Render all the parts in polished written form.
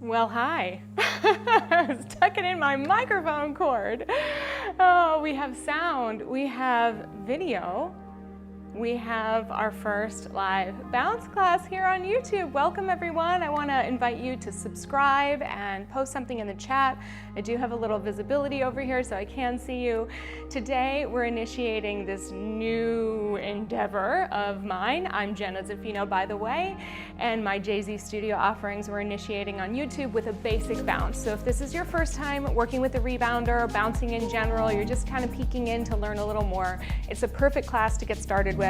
Well, hi. I was tucking in my microphone cord. Oh, we have sound, we have video, we have our first live bounce class here on YouTube. Welcome everyone. I want to invite you to subscribe and post something in the chat. I do have a little visibility over here so I can see you. Today we're initiating this new endeavor of mine. I'm Jenna-Zaffino, by the way, and my Jay-Z Studio offerings we're initiating on YouTube with a basic bounce. So if this is your first time working with a rebounder, bouncing in general, you're just kind of peeking in to learn a little more, it's a perfect class to get started with.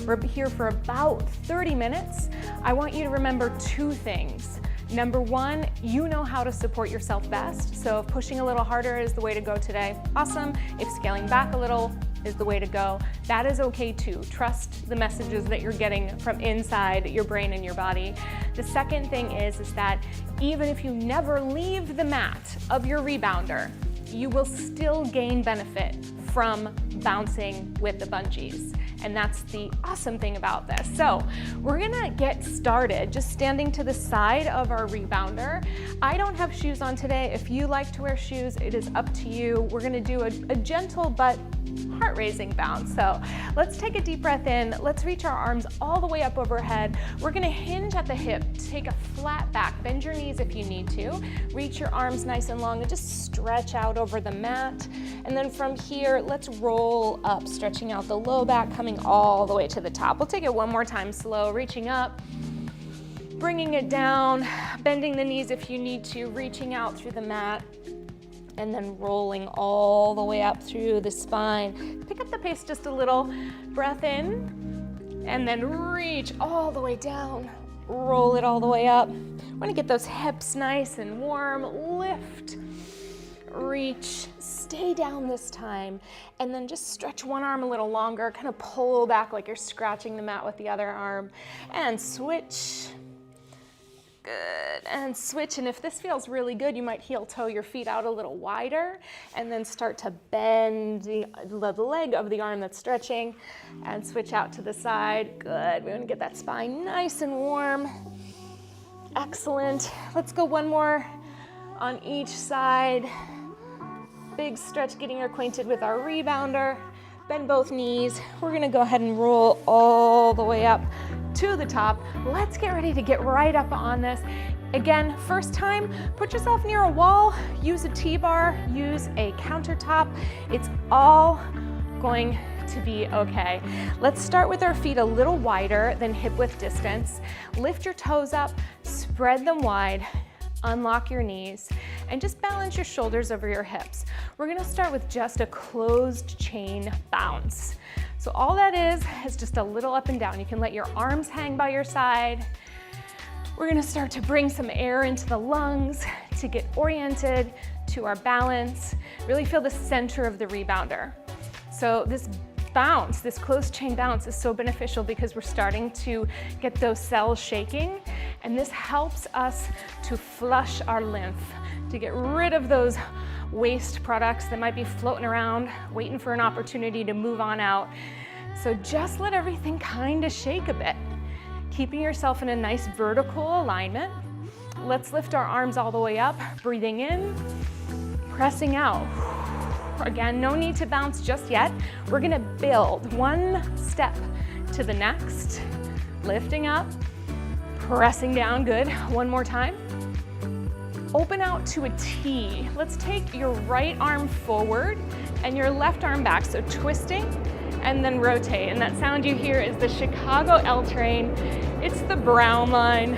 We're here for about 30 minutes. I want you to remember two things. Number one, you know how to support yourself best. So if pushing a little harder is the way to go today, awesome. If scaling back a little is the way to go, that is okay too. Trust the messages that you're getting from inside your brain and your body. The second thing is that even if you never leave the mat of your rebounder, you will still gain benefit from bouncing with the bungees. And that's the awesome thing about this. So we're gonna get started just standing to the side of our rebounder. I don't have shoes on today. If you like to wear shoes, it is up to you. We're gonna do a gentle but heart-raising bounce. So let's take a deep breath in. Let's reach our arms all the way up overhead. We're gonna hinge at the hip, take a flat back, bend your knees if you need to. Reach your arms nice and long and just stretch out over the mat. And then from here, let's roll up, stretching out the low back, coming all the way to the top. We'll take it one more time slow, reaching up, bringing it down, bending the knees if you need to, reaching out through the mat, and then rolling all the way up through the spine. Pick up the pace just a little. Breath in, and then reach all the way down. Roll it all the way up. Want to get those hips nice and warm. Lift, reach, stay down this time, and then just stretch one arm a little longer. Kind of pull back like you're scratching the mat with the other arm, and switch. Good, and switch, and if this feels really good, you might heel toe your feet out a little wider, and then start to bend the leg of the arm that's stretching, and switch out to the side. Good, we want to get that spine nice and warm. Excellent. Let's go one more on each side. Big stretch, getting acquainted with our rebounder. Bend both knees. We're gonna go ahead and roll all the way up to the top. Let's get ready to get right up on this. Again, first time, put yourself near a wall, use a T-bar, use a countertop. It's all going to be okay. Let's start with our feet a little wider than hip width distance. Lift your toes up, spread them wide, unlock your knees, and just balance your shoulders over your hips. We're gonna start with just a closed chain bounce. So all that is just a little up and down. You can let your arms hang by your side. We're gonna start to bring some air into the lungs to get oriented to our balance. Really feel the center of the rebounder. So this bounce, this closed chain bounce is so beneficial because we're starting to get those cells shaking, and this helps us to flush our lymph, to get rid of those waste products that might be floating around, waiting for an opportunity to move on out. So just let everything kind of shake a bit, keeping yourself in a nice vertical alignment. Let's lift our arms all the way up, breathing in, pressing out. Again, no need to bounce just yet. We're gonna build one step to the next, lifting up, pressing down, good. One more time. Open out to a T. Let's take your right arm forward and your left arm back, so twisting and then rotate. And that sound you hear is the Chicago L train. It's the Brown line.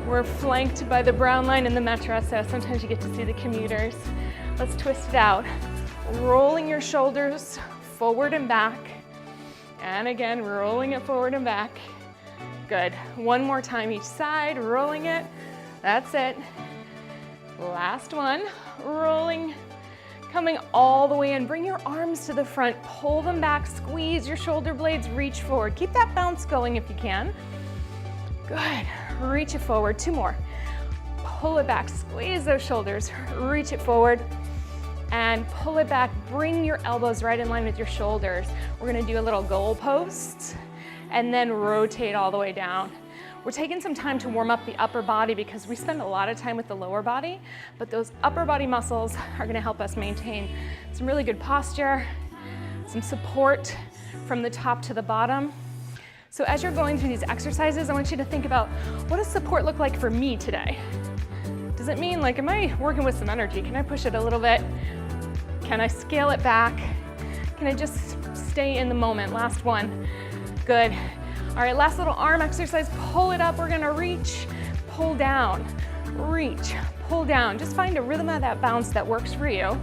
We're flanked by the Brown line and the Metro, so sometimes you get to see the commuters. Let's twist it out. Rolling your shoulders forward and back. And again, rolling it forward and back. Good. One more time each side, rolling it. That's it. Last one, rolling, coming all the way in. Bring your arms to the front, pull them back, squeeze your shoulder blades, reach forward. Keep that bounce going if you can. Good, reach it forward, two more. Pull it back, squeeze those shoulders, reach it forward, and pull it back. Bring your elbows right in line with your shoulders. We're gonna do a little goal post, and then rotate all the way down. We're taking some time to warm up the upper body because we spend a lot of time with the lower body, but those upper body muscles are gonna help us maintain some really good posture, some support from the top to the bottom. So as you're going through these exercises, I want you to think about, what does support look like for me today? Does it mean, like, am I working with some energy? Can I push it a little bit? Can I scale it back? Can I just stay in the moment? Last one. Good. All right, last little arm exercise. Pull it up. We're gonna reach, pull down, reach, pull down. Just find a rhythm of that bounce that works for you.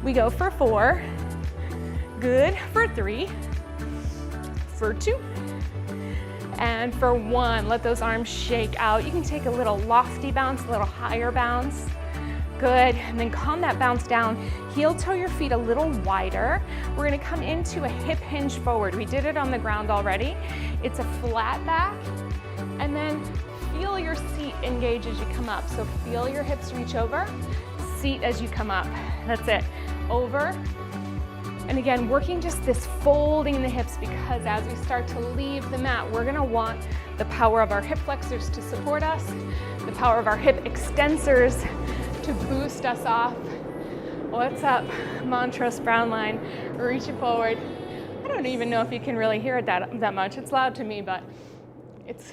We go for 4. Good. For 3. For 2. And for 1, let those arms shake out. You can take a little lofty bounce, a little higher bounce. Good, and then calm that bounce down. Heel toe your feet a little wider. We're gonna come into a hip hinge forward. We did it on the ground already. It's a flat back, and then feel your seat engage as you come up. So feel your hips reach over, seat as you come up. That's it, over. And again, working just this folding in the hips, because as we start to leave the mat, we're gonna want the power of our hip flexors to support us, the power of our hip extensors to boost us off. What's up, Montrose Brown line, reaching forward. I don't even know if you can really hear it that much. It's loud to me, but it's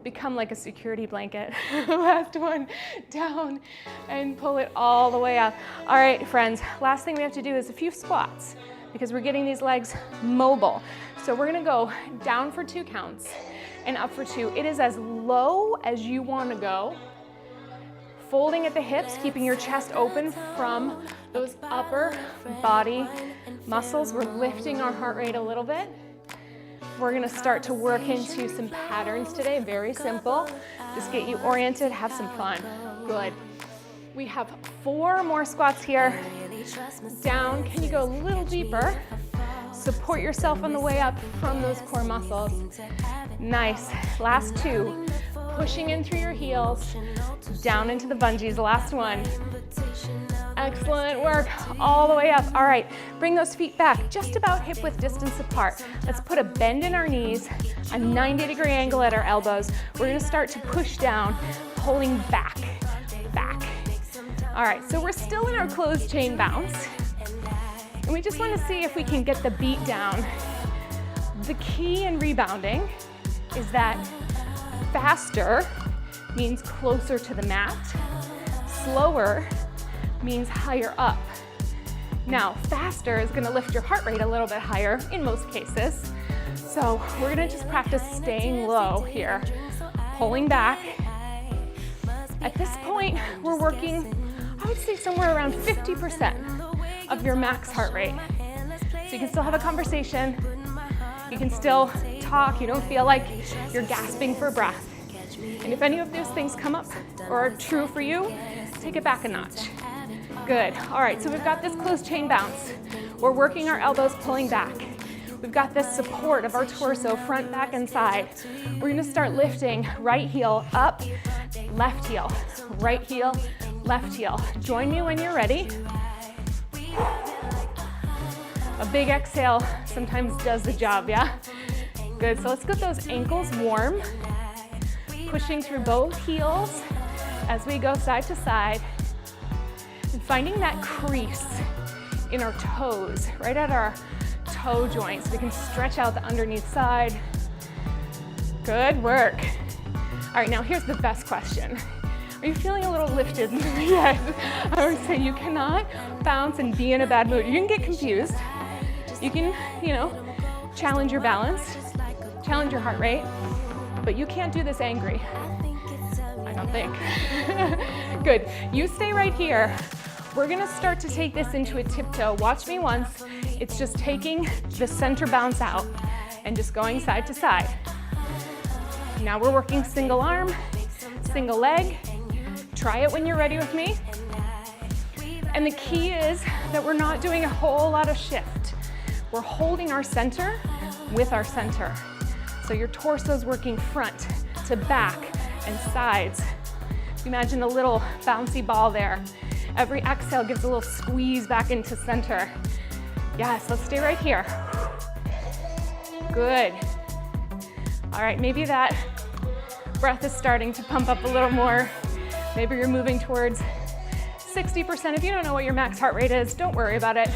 become like a security blanket. Last one, down, and pull it all the way up. All right, friends, last thing we have to do is a few squats, because we're getting these legs mobile. So we're gonna go down for 2 counts and up for 2. It is as low as you wanna go. Folding at the hips, keeping your chest open from those upper body muscles. We're lifting our heart rate a little bit. We're gonna start to work into some patterns today, very simple. Just get you oriented, have some fun. Good. We have 4 more squats here. Down, can you go a little deeper? Support yourself on the way up from those core muscles. Nice, last 2. Pushing in through your heels, down into the bungees, last one. Excellent work, all the way up. All right, bring those feet back, just about hip width distance apart. Let's put a bend in our knees, a 90-degree angle at our elbows. We're gonna start to push down, pulling back, back. All right, so we're still in our closed chain bounce. And we just wanna see if we can get the beat down. The key in rebounding is that faster means closer to the mat. Slower means higher up. Now, faster is gonna lift your heart rate a little bit higher in most cases. So we're gonna just practice staying low here, pulling back. At this point, we're working, I would say somewhere around 50% of your max heart rate. So you can still have a conversation, you can still talk, you don't feel like you're gasping for breath. And if any of those things come up or are true for you, take it back a notch. Good. All right, so we've got this closed chain bounce. We're working our elbows, pulling back. We've got this support of our torso, front, back, and side. We're gonna start lifting right heel up, left heel, right heel, left heel. Join me when you're ready. A big exhale sometimes does the job, yeah? Good, so let's get those ankles warm. Pushing through both heels as we go side to side. And finding that crease in our toes, right at our toe joints. We can stretch out the underneath side. Good work. All right, now here's the best question. Are you feeling a little lifted in the head? I would say you cannot bounce and be in a bad mood. You can get confused. You can, challenge your balance, challenge your heart rate, but you can't do this angry. I don't think. Good. You stay right here. We're gonna start to take this into a tiptoe. Watch me once. It's just taking the center bounce out and just going side to side. Now we're working single arm, single leg. Try it when you're ready with me. And the key is that we're not doing a whole lot of shift. We're holding our center with our center. So your torso's working front to back and sides. Imagine a little bouncy ball there. Every exhale gives a little squeeze back into center. Yes, let's stay right here. Good. All right, maybe that breath is starting to pump up a little more. Maybe you're moving towards 60%. If you don't know what your max heart rate is, don't worry about it.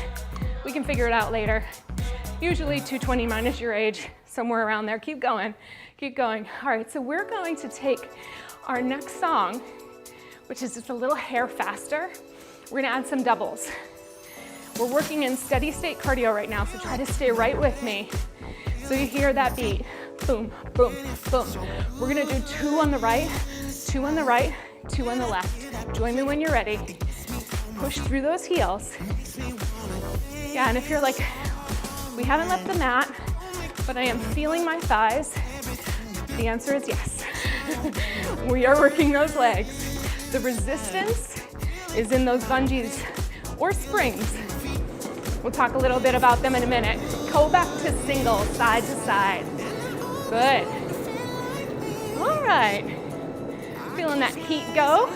We can figure it out later. Usually 220 minus your age, somewhere around there. Keep going, keep going. All right, so we're going to take our next song, which is just a little hair faster. We're gonna add some doubles. We're working in steady state cardio right now, so try to stay right with me. So you hear that beat, boom, boom, boom. We're gonna do 2 on the right, 2 on the right, 2 on the left. Join me when you're ready. Push through those heels. Yeah, and if you're like, we haven't left the mat, but I am feeling my thighs, the answer is yes. We are working those legs. The resistance is in those bungees or springs. We'll talk a little bit about them in a minute. Go back to single, side to side. Good. All right. Feeling that heat go.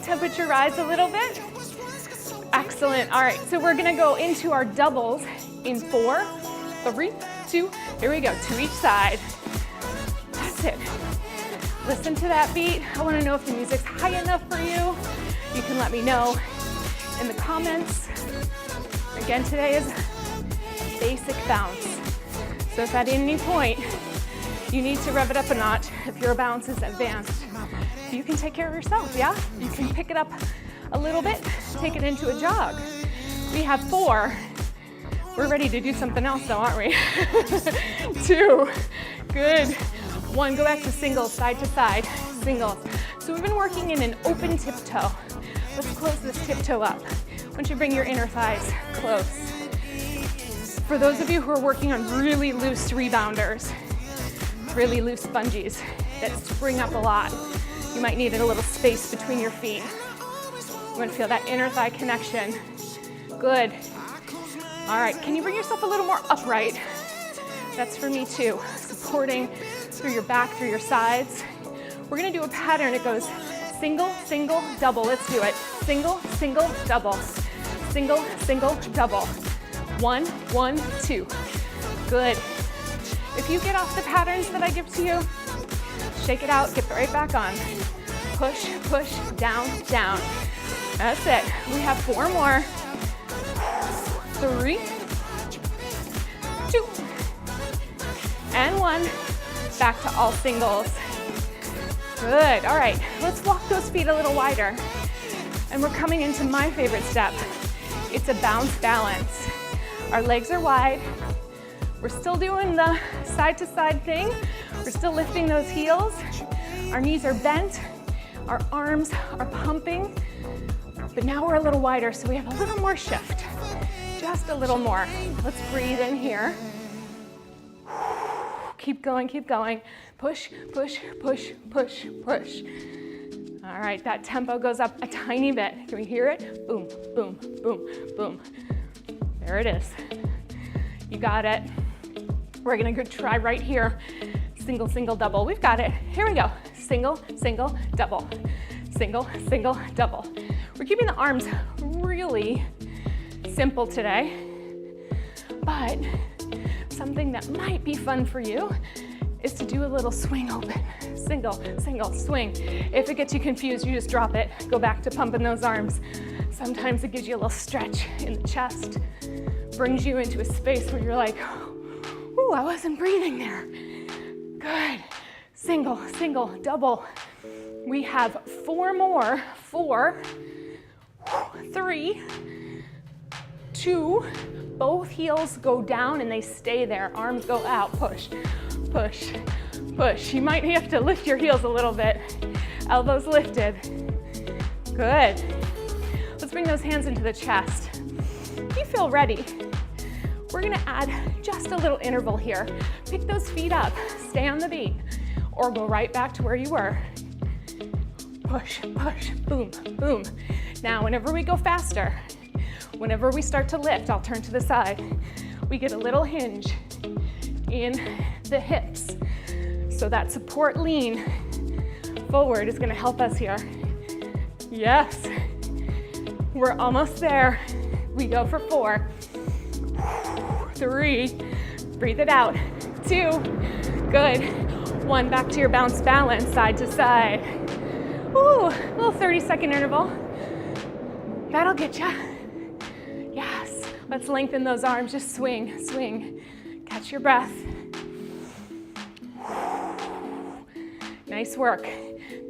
Temperature rise a little bit. Excellent. All right, so we're gonna go into our doubles in 4, 3, 2. Here we go, to each side. That's it. Listen to that beat. I wanna know if the music's high enough for you. You can let me know in the comments. Again, today is basic bounce. So if at any point you need to rev it up a notch, if your bounce is advanced, you can take care of yourself, yeah? You can pick it up a little bit, take it into a jog. We have 4. We're ready to do something else though, aren't we? 2, good. 1, go back to singles, side to side, singles. So we've been working in an open tiptoe. Let's close this tiptoe up. Once you bring your inner thighs close. For those of you who are working on really loose rebounders, really loose bungees that spring up a lot, you might need a little space between your feet. You want to feel that inner thigh connection. Good. All right, can you bring yourself a little more upright? That's for me too. Supporting through your back, through your sides. We're gonna do a pattern. It goes single, single, double. Let's do it. Single, single, double. Single, single, double. 1, 1, 2. Good. If you get off the patterns that I give to you, shake it out, get right back on. Push, push, down, down. That's it. We have 4 more. 3, 2, and 1. Back to all singles. Good. All right, let's walk those feet a little wider. And we're coming into my favorite step. It's a bounce balance. Our legs are wide. We're still doing the side to side thing. We're still lifting those heels. Our knees are bent. Our arms are pumping. But now we're a little wider, so we have a little more shift. Just a little more. Let's breathe in here. Keep going, keep going. Push, push, push, push, push. All right, that tempo goes up a tiny bit. Can we hear it? Boom, boom, boom, boom. There it is. You got it. We're gonna go try right here. Single, single, double. We've got it. Here we go. Single, single, double. Single, single, double. We're keeping the arms really simple today, but something that might be fun for you is to do a little swing open. Single, single, swing. If it gets you confused, you just drop it. Go back to pumping those arms. Sometimes it gives you a little stretch in the chest, brings you into a space where you're like, ooh, I wasn't breathing there. Good. Single, single, double. We have 4 more. 4, 3, 2. Both heels go down and they stay there. Arms go out. Push, push, push. You might have to lift your heels a little bit. Elbows lifted. Good. Let's bring those hands into the chest. If you feel ready, we're gonna add just a little interval here. Pick those feet up, stay on the beat, or go right back to where you were. Push, push, boom, boom. Now, whenever we go faster, whenever we start to lift, I'll turn to the side. We get a little hinge in the hips. So that support lean forward is gonna help us here. Yes, we're almost there. We go for 4, 3, breathe it out. 2, good. 1, back to your bounce balance, side to side. Ooh, little 30-second interval. That'll get ya. Yes, let's lengthen those arms, just swing, swing. Catch your breath. Nice work.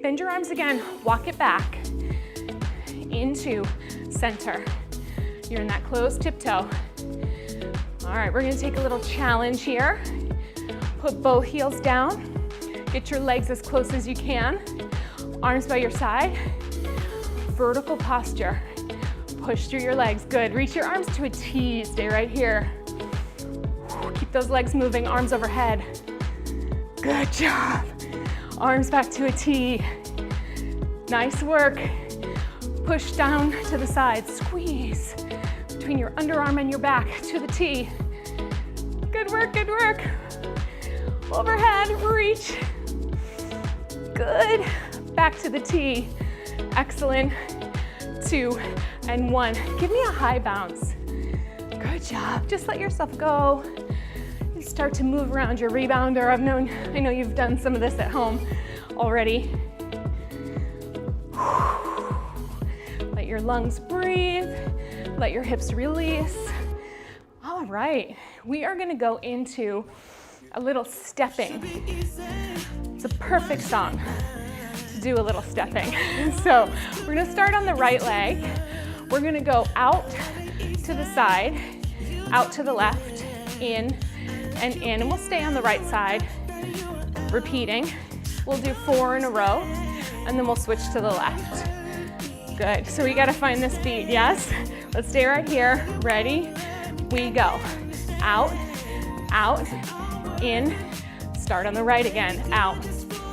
Bend your arms again, walk it back into center. You're in that closed tiptoe. All right, we're gonna take a little challenge here. Put both heels down. Get your legs as close as you can. Arms by your side. Vertical posture. Push through your legs, good. Reach your arms to a T, stay right here. Keep those legs moving, arms overhead. Good job. Arms back to a T. Nice work. Push down to the side, squeeze between your underarm and your back to the T. Good work, good work. Overhead, reach. Good. Back to the T. Excellent. 2 and 1. Give me a high bounce. Good job. Just let yourself go. And start to move around your rebounder. I know you've done some of this at home already. Let your lungs breathe. Let your hips release. All right, we are gonna go into a little stepping. It's a perfect song to do a little stepping. So we're gonna start on the right leg. We're gonna go out to the side, out to the left, in and in, and we'll stay on the right side, repeating. We'll do 4 in a row, and then we'll switch to the left. Good, so we gotta find this beat, yes? Let's stay right here, ready? We go. Out, out, in, start on the right again, out.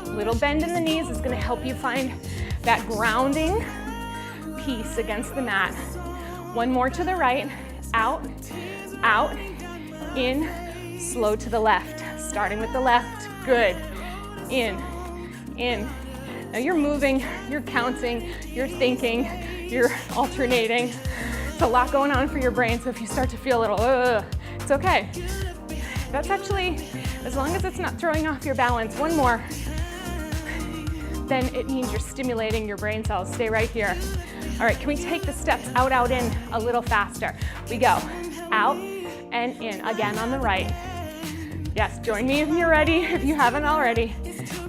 Little bend in the knees is gonna help you find that grounding piece against the mat. 1 more to the right, out, out, in, slow to the left. Starting with the left, good. In. Now you're moving, you're counting, you're thinking, you're alternating. It's a lot going on for your brain, so if you start to feel a little, it's okay. That's actually, as long as it's not throwing off your balance, 1 more, then it means you're stimulating your brain cells. Stay right here. All right, can we take the steps out, out, in a little faster? We go out and in, again on the right. Yes, join me if you're ready, if you haven't already.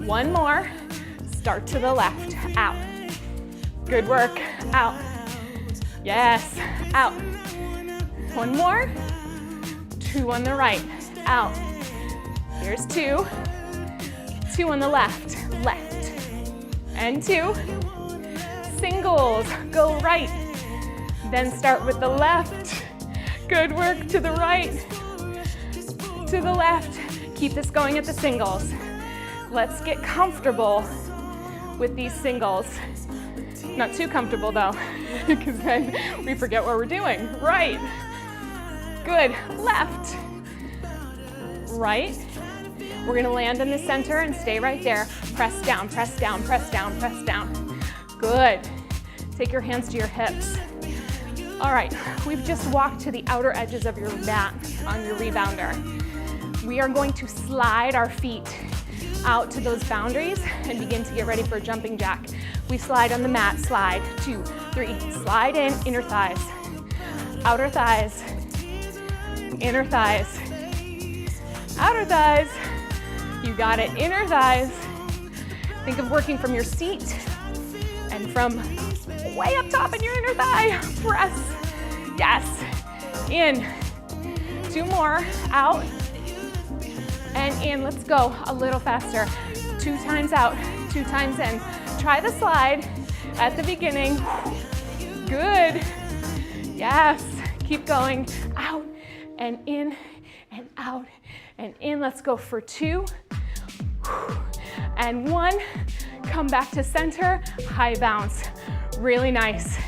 1 more, start to the left, out. Good work, out. Yes, out. 1 more, 2 on the right, out. Here's 2, 2 on the left, left, and 2. Singles, go right, then start with the left. Good work, to the right, to the left. Keep this going at the singles. Let's get comfortable with these singles. Not too comfortable though, because then we forget what we're doing. Right, good, left, right. We're gonna land in the center and stay right there. Press down, press down, press down, press down. Good. Take your hands to your hips. All right, we've just walked to the outer edges of your mat on your rebounder. We are going to slide our feet out to those boundaries and begin to get ready for a jumping jack. We slide on the mat, slide, 2, 3, slide in, inner thighs, outer thighs, inner thighs, outer thighs. You got it, inner thighs. Think of working from your seat and from way up top in your inner thigh. Press, yes, in. 2 more, out and in. Let's go a little faster. 2 times out, 2 times in. Try the slide at the beginning. Good. Yes, keep going. Out and in and out and in. Let's go for 2 and 1. Come back to center, high bounce. Really nice.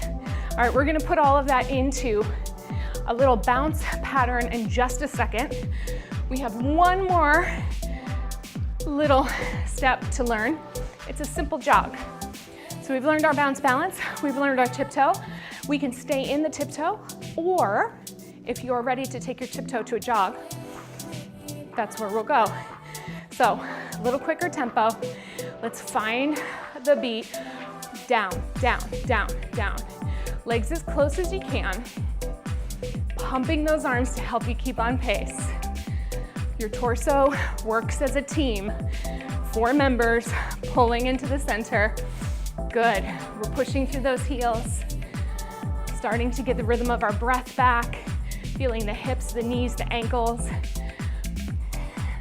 All right, we're gonna put all of that into a little bounce pattern in just a second. We have 1 more little step to learn. It's a simple jog. So we've learned our bounce balance, we've learned our tiptoe. We can stay in the tiptoe, or if you're ready to take your tiptoe to a jog, that's where we'll go. So a little quicker tempo. Let's find the beat. Down, down, down, down. Legs as close as you can. Pumping those arms to help you keep on pace. Your torso works as a team. 4 members pulling into the center. Good. We're pushing through those heels. Starting to get the rhythm of our breath back. Feeling the hips, the knees, the ankles.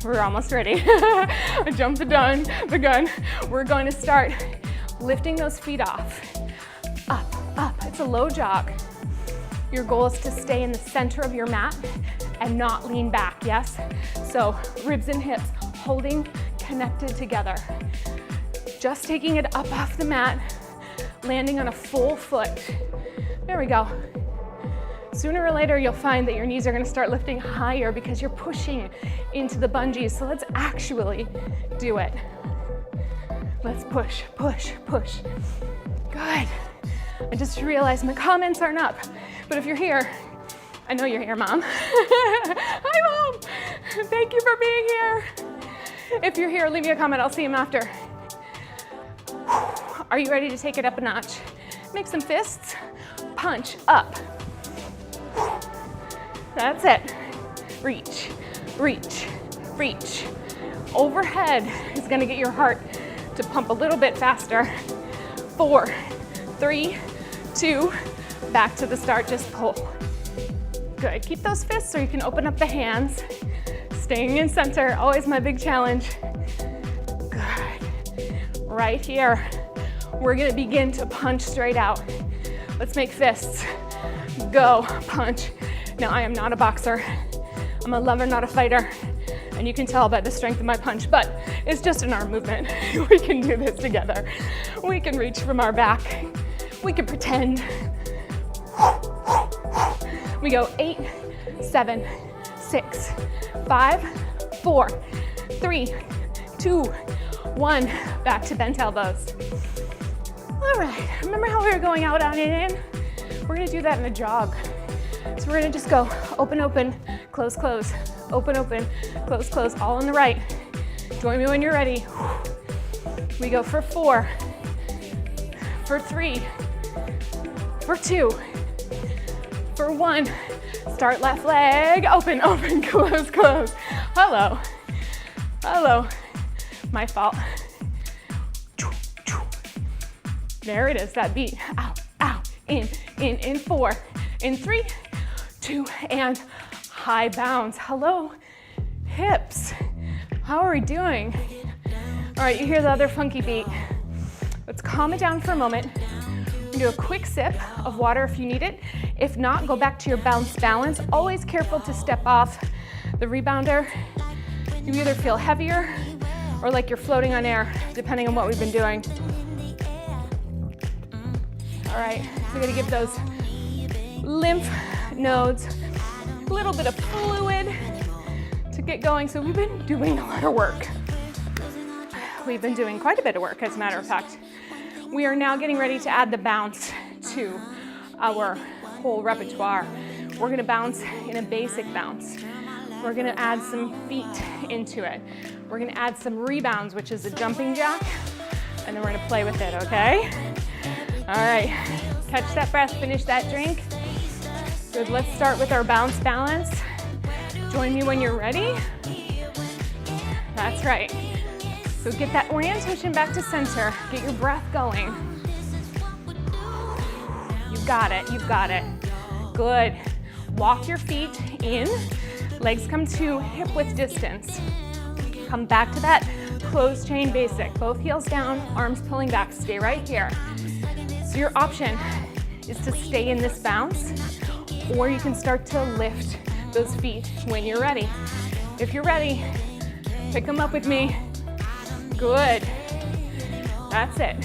We're almost ready. I jumped the gun. We're going to start lifting those feet off. Up, up. It's a low jog. Your goal is to stay in the center of your mat and not lean back, yes? So ribs and hips holding, connected together. Just taking it up off the mat, landing on a full foot. There we go. Sooner or later, you'll find that your knees are gonna start lifting higher because you're pushing into the bungees. So let's actually do it. Let's push, push, push. Good. I just realized my comments aren't up, but if you're here, I know you're here, Mom. Hi, Mom. Thank you for being here. If you're here, leave me a comment. I'll see them after. Are you ready to take it up a notch? Make some fists. Punch up. That's it. Reach, reach, reach. Overhead is gonna get your heart to pump a little bit faster. 4, 3, 2, back to the start, just pull. Good, keep those fists so you can open up the hands. Staying in center, always my big challenge. Good, right here. We're gonna begin to punch straight out. Let's make fists. Go, punch. Now I am not a boxer. I'm a lover, not a fighter. And you can tell by the strength of my punch, but it's just an arm movement. We can do this together. We can reach from our back. We can pretend. We go 8, 7, 6, 5, 4, 3, 2, 1. Back to bent elbows. All right, remember how we were going out on and in? We're gonna do that in a jog. So we're gonna just go open, open, close, close, open, open, close, close, all on the right. Join me when you're ready. We go for 4, for 3, for 2, for 1. Start left leg, open, open, close, close. Hello, hello, my fault. There it is, that beat. Out, out, in 4, in 3, 2, and high bounce. Hello, hips. How are we doing? All right, you hear the other funky beat. Let's calm it down for a moment. We're gonna do a quick sip of water if you need it. If not, go back to your bounce balance. Always careful to step off the rebounder. You either feel heavier or like you're floating on air, depending on what we've been doing. All right, we're gonna give those lymph nodes a little bit of fluid to get going. So we've been doing a lot of work. We've been doing quite a bit of work, as a matter of fact. We are now getting ready to add the bounce to our whole repertoire. We're gonna bounce in a basic bounce. We're gonna add some feet into it. We're gonna add some rebounds, which is a jumping jack, and then we're gonna play with it, okay? All right, catch that breath, finish that drink. Good, let's start with our bounce balance. Join me when you're ready. That's right. So get that orientation back to center. Get your breath going. You got it, you got it. Good. Walk your feet in. Legs come to hip width distance. Come back to that closed chain basic. Both heels down, arms pulling back. Stay right here. So your option is to stay in this bounce, or you can start to lift those feet when you're ready. If you're ready, pick them up with me. Good. That's it.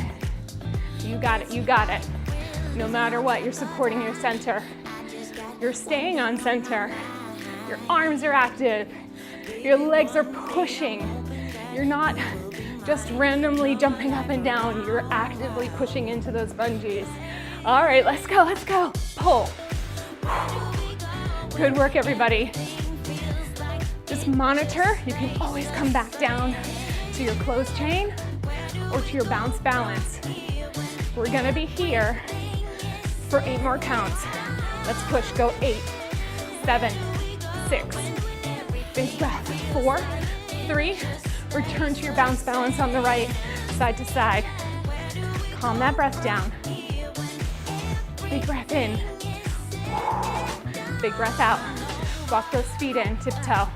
You got it, you got it. No matter what, you're supporting your center. You're staying on center. Your arms are active. Your legs are pushing. You're not just randomly jumping up and down. You're actively pushing into those bungees. All right, let's go, let's go. Pull. Good work, everybody. Just monitor. You can always come back down to your closed chain or to your bounce balance. We're gonna be here for 8 more counts. Let's push, go 8, 7, 6, big breath, 4, 3, return to your bounce balance on the right, side to side. Calm that breath down. Big breath in. Big breath out. Walk those feet in, tiptoe.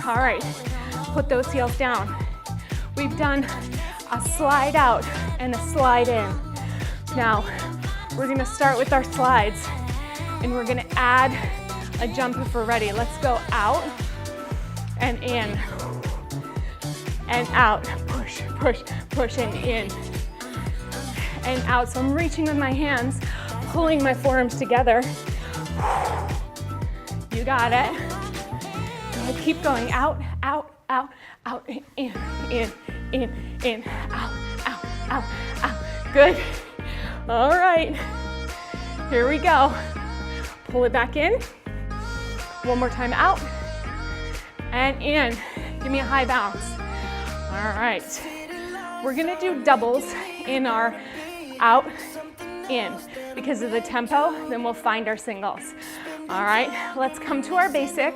All right, put those heels down. We've done a slide out and a slide in. Now, we're gonna start with our slides and we're gonna add a jump if we're ready. Let's go out and in and out. Push, push, push, and in and out. So I'm reaching with my hands, pulling my forearms together. You got it. Good. Keep going out, out, out, out, in, out, out, out, out. Good. All right. Here we go. Pull it back in. One more time, out and in. Give me a high bounce. All right. We're gonna do doubles in our out, in. Because of the tempo, then we'll find our singles. All right, let's come to our basic.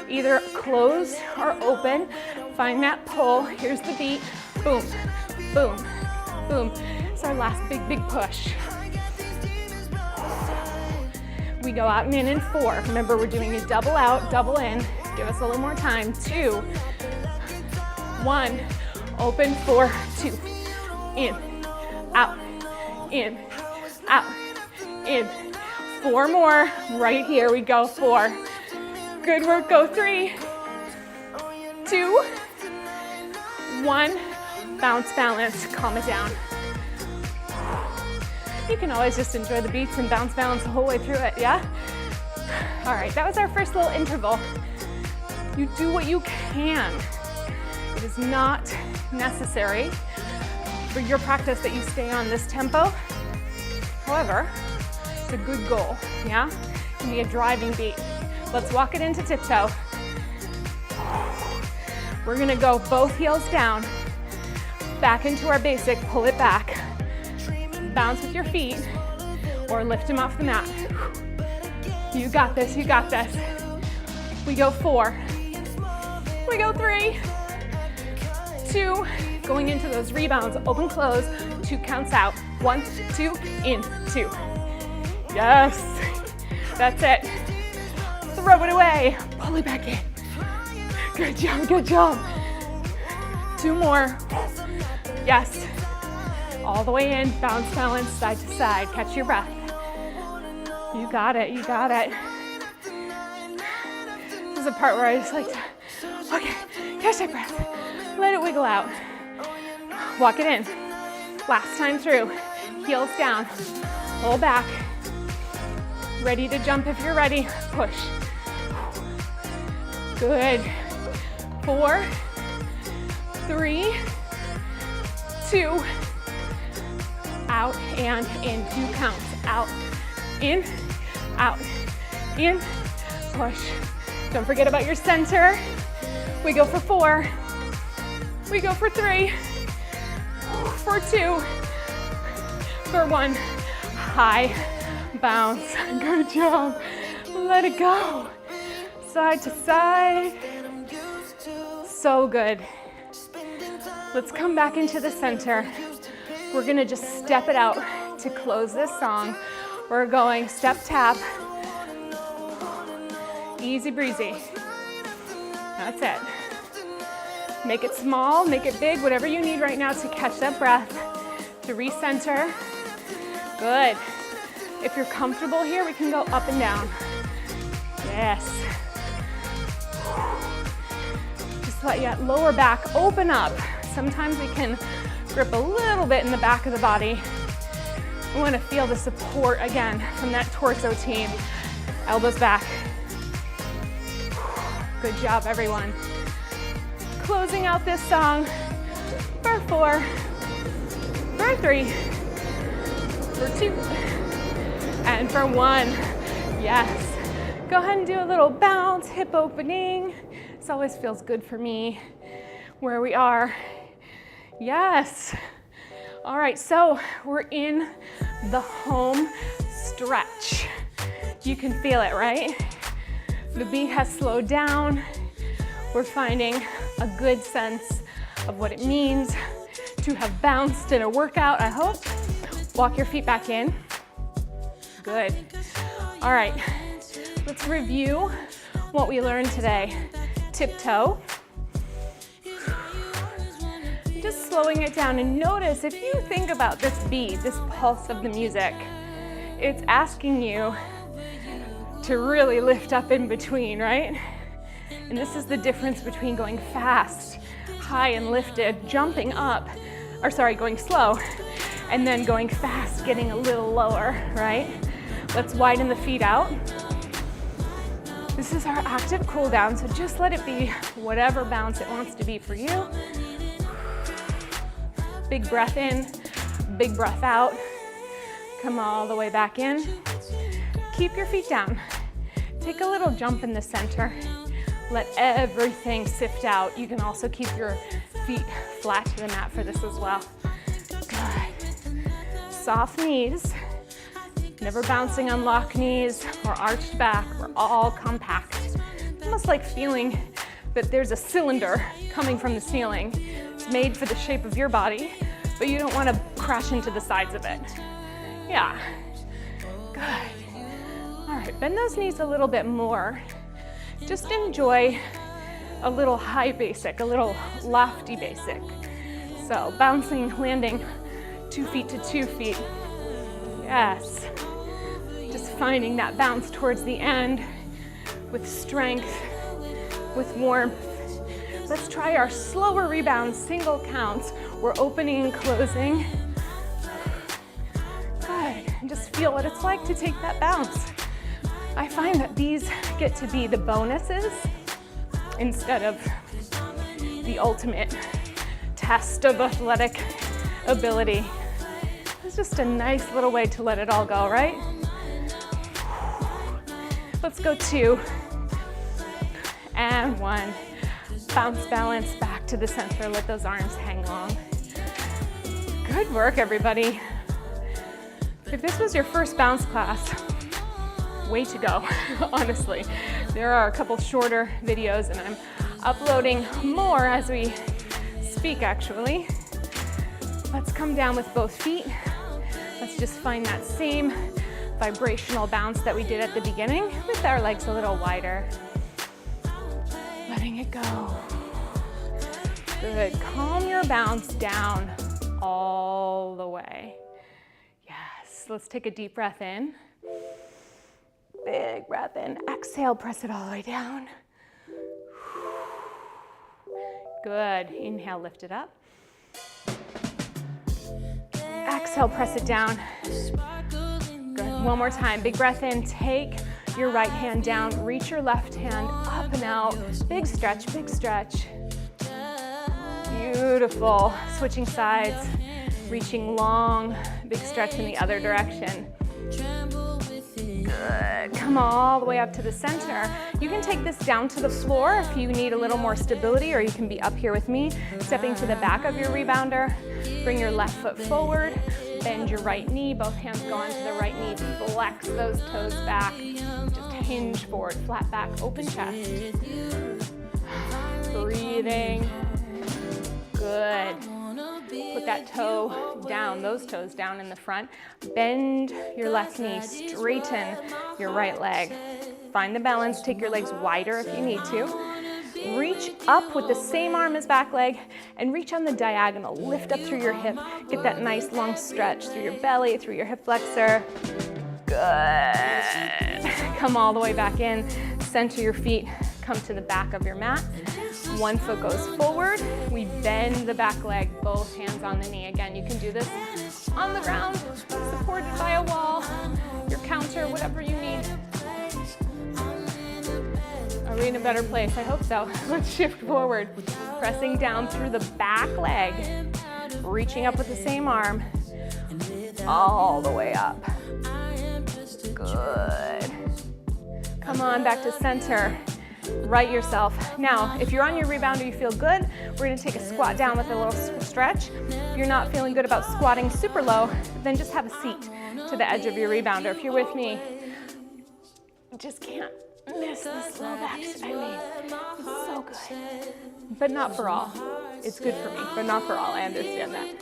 Either closed or open. Find that pull. Here's the beat. Boom, boom, boom. It's our last big, big push. We go out and in 4. Remember, we're doing a double out, double in. Give us a little more time. 2, 1, open, 4, 2, in, out, in, out, in. 4 more, right here we go, 4. Good work, go 3, 2, 1. Bounce, balance, calm it down. You can always just enjoy the beats and bounce balance the whole way through it, yeah? All right, that was our first little interval. You do what you can. It is not necessary for your practice that you stay on this tempo. However, it's a good goal, yeah? It can be a driving beat. Let's walk it into tiptoe. We're gonna go both heels down, back into our basic, pull it back. Bounce with your feet or lift them off the mat. You got this, you got this. We go 4. We go 3, 2, going into those rebounds, open, close, 2 counts out. 1, 2, in, 2. Yes, that's it. Throw it away, pull it back in. Good job, good job. 2 more. Yes. All the way in, bounce, balance, side to side. Catch your breath. You got it, you got it. This is the part where I just like to, okay, catch that breath. Let it wiggle out. Walk it in. Last time through. Heels down. Pull back. Ready to jump if you're ready. Push. Good. 4, 3, 2, out and in. 2 counts. Out, in, push. Don't forget about your center. We go for 4. We go for 3. For 2. For 1. High bounce. Good job. Let it go. Side to side. So good. Let's come back into the center. We're gonna just step it out to close this song. We're going step tap. Easy breezy. That's it. Make it small, make it big, whatever you need right now to catch that breath, to recenter. Good. If you're comfortable here, we can go up and down. Yes. Just let your lower back open up. Sometimes we can grip a little bit in the back of the body. We want to feel the support again from that torso team. Elbows back. Good job, everyone. Closing out this song for 4, for 3, for 2, and for 1. Yes. Go ahead and do a little bounce, hip opening. This always feels good for me. where we are. Yes. All right, so we're in the home stretch. You can feel it, right? The beat has slowed down. We're finding a good sense of what it means to have bounced in a workout, I hope. Walk your feet back in. Good. All right, let's review what we learned today. Tiptoe. Just slowing it down, and notice if you think about this beat, this pulse of the music, it's asking you to really lift up in between, right? And this is the difference between going fast, high and lifted, jumping up, or sorry, going slow, and then going fast, getting a little lower, right? Let's widen the feet out. This is our active cool down, so just let it be whatever bounce it wants to be for you. Big breath in, big breath out. Come all the way back in. Keep your feet down. Take a little jump in the center. Let everything sift out. You can also keep your feet flat to the mat for this as well. Good. Soft knees. Never bouncing on lock knees or arched back. We're all compact. Almost like feeling that there's a cylinder coming from the ceiling. It's made for the shape of your body, but you don't want to crash into the sides of it. Yeah. Good. All right, bend those knees a little bit more. Just enjoy a little high basic, a little lofty basic. So bouncing, landing 2 feet to 2 feet. Yes. Just finding that bounce towards the end with strength, with warmth. Let's try our slower rebound, single counts. We're opening and closing. Good, and just feel what it's like to take that bounce. I find that these get to be the bonuses instead of the ultimate test of athletic ability. It's just a nice little way to let it all go, right? Let's go 2 and 1. Bounce, balance, back to the center. Let those arms hang long. Good work, everybody. If this was your first bounce class, way to go, honestly. There are a couple shorter videos, and I'm uploading more as we speak, actually. Let's come down with both feet. Let's just find that same vibrational bounce that we did at the beginning with our legs a little wider. Letting it go. Good. Calm your bounce down all the way. Yes. Let's take a deep breath in. Big breath in. Exhale, press it all the way down. Good. Inhale, lift it up. Exhale, press it down. Good. One more time. Big breath in. Take your right hand down. Reach your left hand up and out. Big stretch, big stretch. Beautiful. Switching sides. Reaching long. Big stretch in the other direction. Good. Come all the way up to the center. You can take this down to the floor if you need a little more stability, or you can be up here with me, stepping to the back of your rebounder. Bring your left foot forward. Bend your right knee. Both hands go onto the right knee. Flex those toes back. Just hinge forward, flat back, open chest. Breathing. Good. Put that toe down, those toes down in the front. Bend your left knee, straighten your right leg. Find the balance, take your legs wider if you need to. Reach up with the same arm as back leg and reach on the diagonal. Lift up through your hip. Get that nice long stretch through your belly, through your hip flexor. Good. Come all the way back in. Center your feet. Come to the back of your mat. One foot goes forward. We bend the back leg, both hands on the knee. Again, you can do this on the ground, supported by a wall, your counter, whatever you need. Are we in a better place? I hope so. Let's shift forward. Pressing down through the back leg, reaching up with the same arm, all the way up. Good. Come on, back to center. Right yourself. Now, if you're on your rebounder, you feel good, we're gonna take a squat down with a little stretch. If you're not feeling good about squatting super low, then just have a seat to the edge of your rebounder. If you're with me, you just can't miss this low back. I mean, it's so good, but not for all. It's good for me, but not for all. I understand that.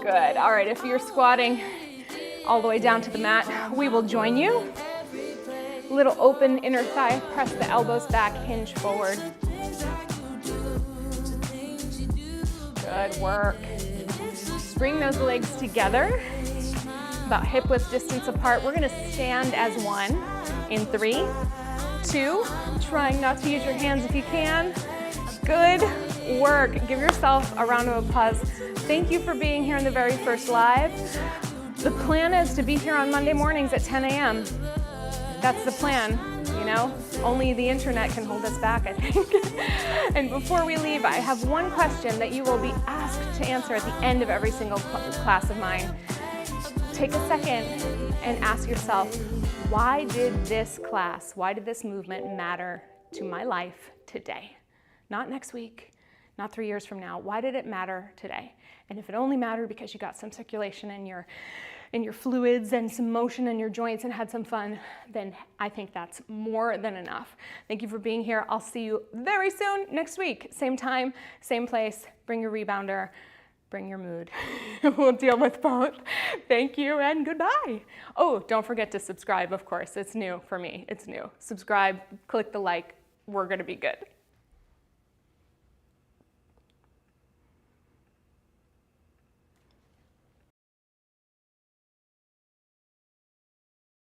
Good. All right, if you're squatting all the way down to the mat, we will join you. Little open inner thigh, press the elbows back, hinge forward. Good work. Bring those legs together, about hip width distance apart. We're gonna stand as one in 3, 2, trying not to use your hands if you can. Good work. Give yourself a round of applause. Thank you for being here in the very first live. The plan is to be here on Monday mornings at 10 a.m. That's the plan, you know? Only the internet can hold us back, I think. And before we leave, I have one question that you will be asked to answer at the end of every single class of mine. Take a second and ask yourself, why did this class, why did this movement matter to my life today? Not next week, not 3 years from now. Why did it matter today? And if it only mattered because you got some circulation in your fluids and some motion in your joints and had some fun, then I think that's more than enough. Thank you for being here. I'll see you very soon next week. Same time, same place. Bring your rebounder, bring your mood. We'll deal with both. Thank you and goodbye. Oh, don't forget to subscribe, of course. It's new for me. It's new. Subscribe, click the like. We're gonna be good.